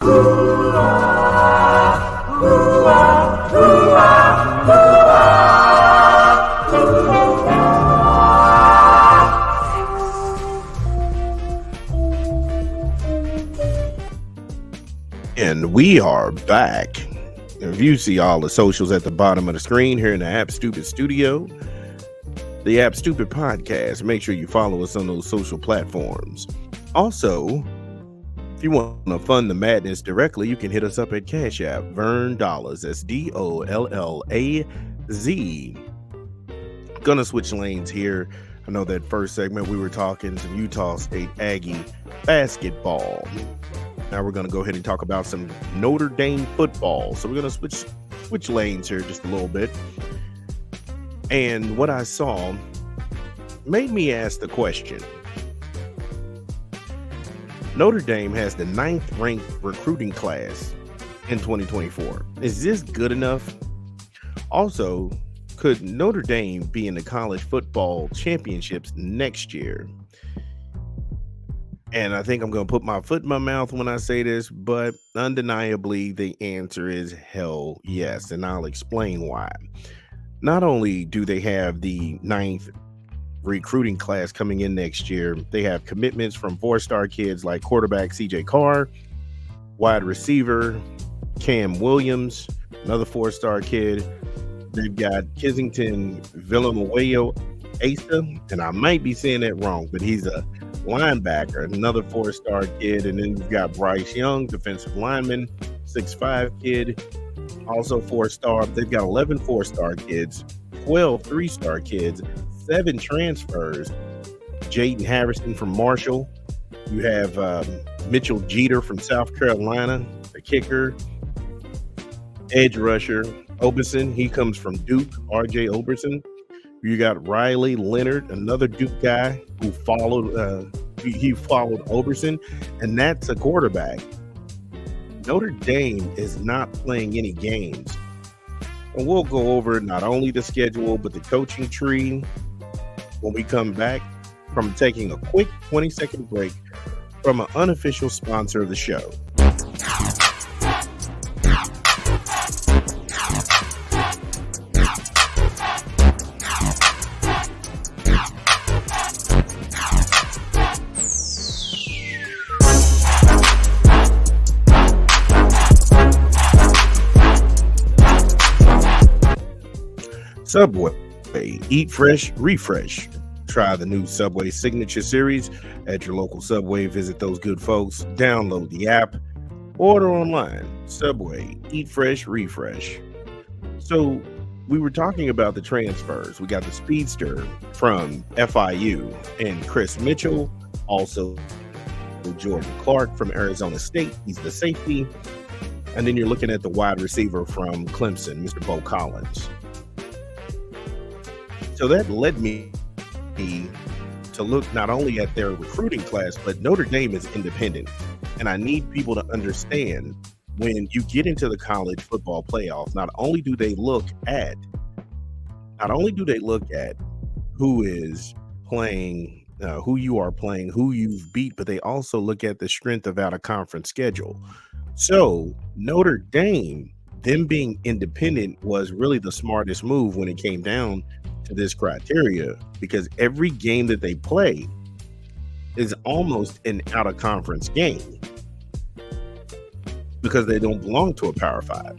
And we are back. If you see all the socials at the bottom of the screen here in the App Stupid Studio, the App Stupid Podcast, make sure you follow us on those social platforms. Also, if you want to fund the madness directly, you can hit us up at Cash App, Vern Dollars. That's DOLLAZ. Gonna switch lanes here. I know that first segment we were talking some Utah State Aggie basketball. Now we're going to go ahead and talk about some Notre Dame football. So we're going to switch lanes here just a little bit. And what I saw made me ask the question. Notre Dame has the 9th ranked recruiting class in 2024. Is this good enough? Also, could Notre Dame be in the college football championships next year? And I think I'm going to put my foot in my mouth when I say this, but undeniably the answer is hell yes, and I'll explain why. Not only do they have the 9th recruiting class coming in next year, they have commitments from 4-star kids like quarterback CJ Carr, wide receiver Cam Williams, another 4-star kid. They've got Kensington Villanueva Asa, and I might be saying that wrong, but he's a linebacker, another 4-star kid. And then you've got Bryce Young, defensive lineman, 6'5" kid, also 4-star. They've got 11 4-star kids, 12 3-star kids, 7 transfers. Jaden Harrison from Marshall. You have Mitchell Jeter from South Carolina, the kicker. Edge rusher Oberson, he comes from Duke, RJ Oberson. You got Riley Leonard, another Duke guy who followed Oberson, and that's a quarterback. Notre Dame is not playing any games. And we'll go over not only the schedule, but the coaching tree when we come back from taking a quick 20-second break from an unofficial sponsor of the show. Subway, eat fresh, refresh. Try the new Subway Signature Series at your local Subway. Visit those good folks. Download the app. Order online. Subway, eat fresh, refresh. So we were talking about the transfers. We got the speedster from FIU and Chris Mitchell. Also, Jordan Clark from Arizona State. He's the safety. And then you're looking at the wide receiver from Clemson, Mr. Bo Collins. So that led me to look not only at their recruiting class, but Notre Dame is independent. And I need people to understand when you get into the college football playoff, not only do they look at who is playing, who you are playing, who you've beat, but they also look at the strength of out-of-conference schedule. So Notre Dame, them being independent, was really the smartest move when it came down to this criteria, because every game that they play is almost an out-of-conference game because they don't belong to a Power 5.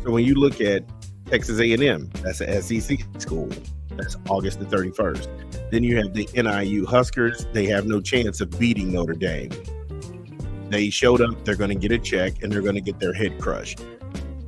So when you look at Texas A&M, that's an SEC school. That's August the 31st. Then you have the NIU Huskers. They have no chance of beating Notre Dame. They showed up, they're going to get a check, and they're going to get their head crushed.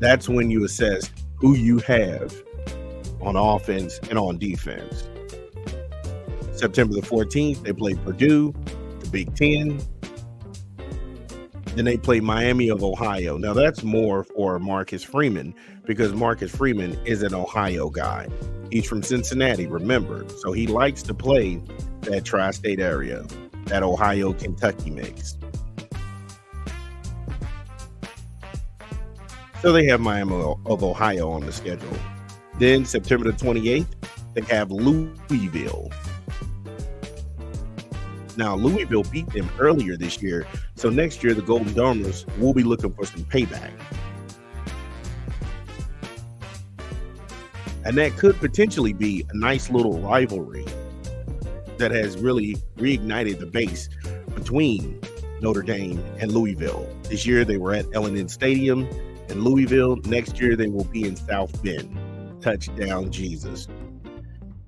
That's when you assess who you have on offense and on defense. September the 14th, they play Purdue, the Big Ten. Then they play Miami of Ohio. Now that's more for Marcus Freeman, because Marcus Freeman is an Ohio guy. He's from Cincinnati, remember. So he likes to play that tri-state area, that Ohio-Kentucky mix. So they have Miami of Ohio on the schedule. Then September the 28th, they have Louisville. Now, Louisville beat them earlier this year, So next year, the Golden Domers will be looking for some payback. And that could potentially be a nice little rivalry that has really reignited the base between Notre Dame and Louisville. This year, they were at L&N Stadium in Louisville. Next year, they will be in South Bend. Touchdown, Jesus.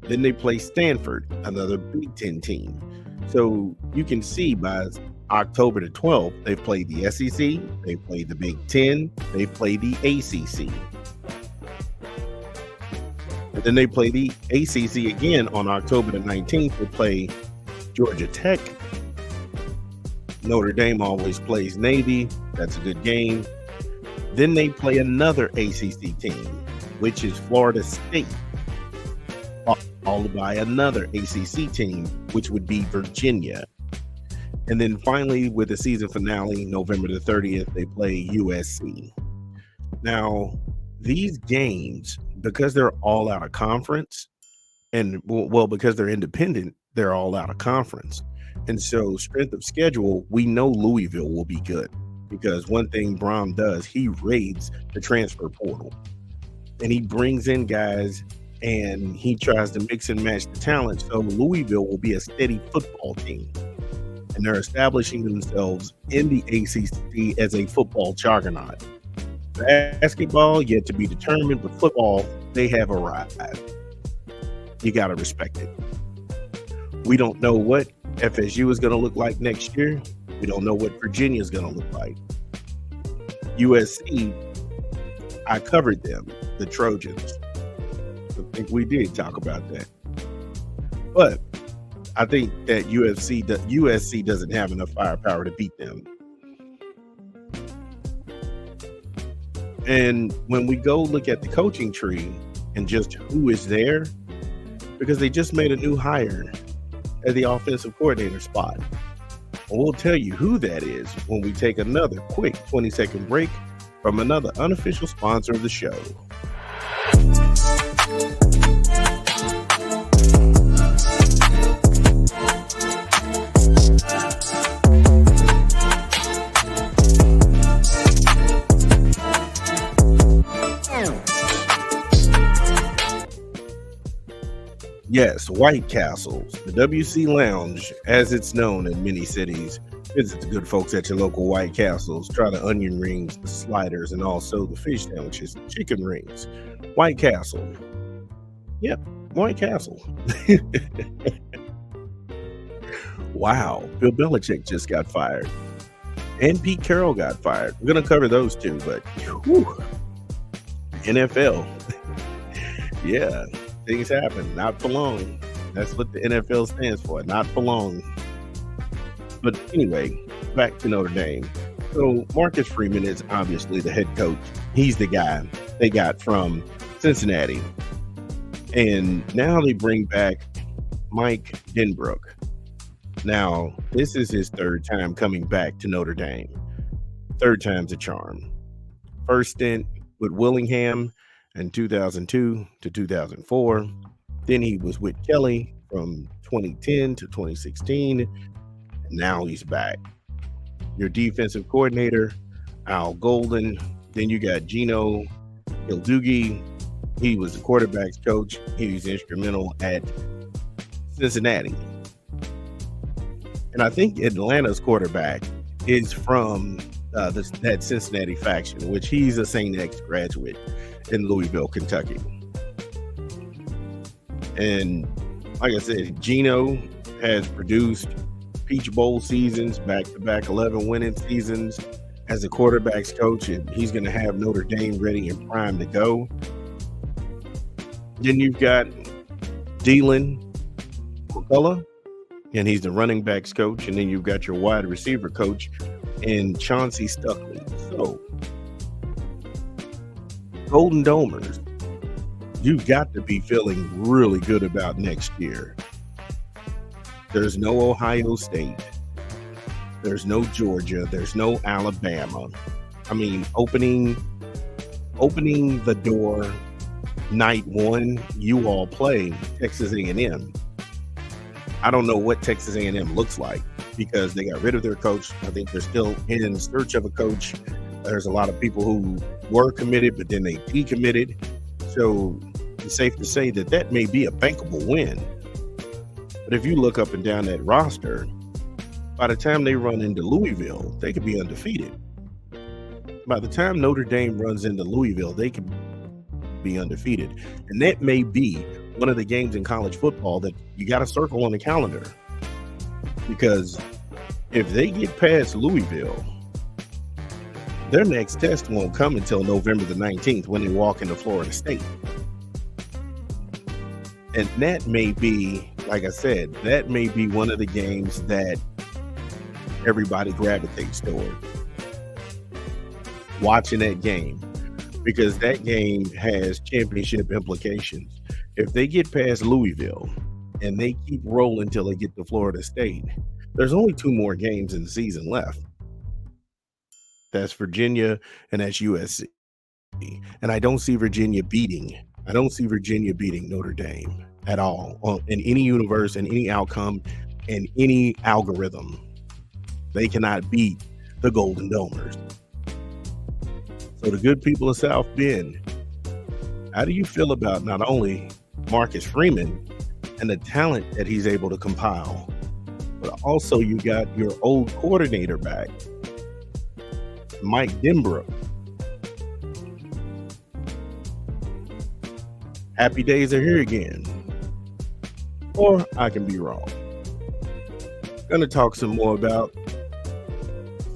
Then they play Stanford, another Big Ten team. So you can see by October the 12th, they've played the SEC, they've played the Big Ten, they've played the ACC. And then they play the ACC again on October the 19th. They play Georgia Tech. Notre Dame always plays Navy. That's a good game. Then they play another ACC team, which is Florida State, followed by another ACC team, which would be Virginia. And then finally, with the season finale, November the 30th, they play USC. Now, these games, because they're all out of conference, and well, because they're independent, they're all out of conference. And so strength of schedule, we know Louisville will be good, because one thing Brom does, he raids the transfer portal and he brings in guys and he tries to mix and match the talent. So Louisville will be a steady football team, and they're establishing themselves in the ACC as a football juggernaut. Basketball yet to be determined, but football, they have arrived. You got to respect it. We don't know what FSU is going to look like next year. We don't know what Virginia is going to look like. USC, I covered them, the Trojans. I think we did talk about that. But I think that USC doesn't have enough firepower to beat them. And when we go look at the coaching tree and just who is there, because they just made a new hire at the offensive coordinator spot. And we'll tell you who that is when we take another quick 20-second break from another unofficial sponsor of the show. Yes, White Castles, the WC Lounge, as it's known in many cities. Visit the good folks at your local White Castles. Try the onion rings, the sliders, and also the fish sandwiches, the chicken rings. White Castle. Yep, White Castle. Wow, Bill Belichick just got fired. And Pete Carroll got fired. We're going to cover those two, but whew, NFL. Yeah. Things happen, not for long. That's what the NFL stands for, not for long. But anyway, back to Notre Dame. So Marcus Freeman is obviously the head coach. He's the guy they got from Cincinnati. And now they bring back Mike Denbrook. Now, this is his third time coming back to Notre Dame. Third time's a charm. First stint with Willingham in 2002 to 2004. Then he was with Kelly from 2010 to 2016. And now he's back. Your defensive coordinator, Al Golden. Then you got Gino Ildugi. He was the quarterback's coach. He was instrumental at Cincinnati. And I think Atlanta's quarterback is from that Cincinnati faction, which he's a St. X graduate in Louisville, Kentucky. And like I said, Gino has produced Peach Bowl seasons, back-to-back 11 winning seasons as a quarterback's coach, and he's going to have Notre Dame ready and primed to go. Then you've got Dylan McCullough, and he's the running backs coach. And then you've got your wide receiver coach and Chauncey Stuckley. So, Golden Domers, you've got to be feeling really good about next year. There's no Ohio State. There's no Georgia. There's no Alabama. I mean, opening the door night one, you all play Texas A&M. I don't know what Texas A&M looks like. because they got rid of their coach. I think they're still in search of a coach. There's a lot of people who were committed, but then they decommitted. So it's safe to say that that may be a bankable win. But if you look up and down that roster, by the time they run into Louisville, they could be undefeated. By the time Notre Dame runs into Louisville, they could be undefeated. And that may be one of the games in college football that you got to circle on the calendar. Because if they get past Louisville, their next test won't come until November the 19th when they walk into Florida State. And that may be, like I said, that may be one of the games that everybody gravitates toward. Watching that game, because that game has championship implications. If they get past Louisville and they keep rolling until they get to Florida State, there's only 2 more games in the season left. That's Virginia and that's USC. And I don't see Virginia beating Notre Dame at all in any universe, in any outcome, in any algorithm. They cannot beat the Golden Domers. So the good people of South Bend, how do you feel about not only Marcus Freeman and the talent that he's able to compile, but also you got your old coordinator back, Mike Denbrook. Happy days are here again. Or I can be wrong. Gonna talk some more about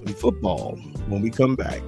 some football when we come back.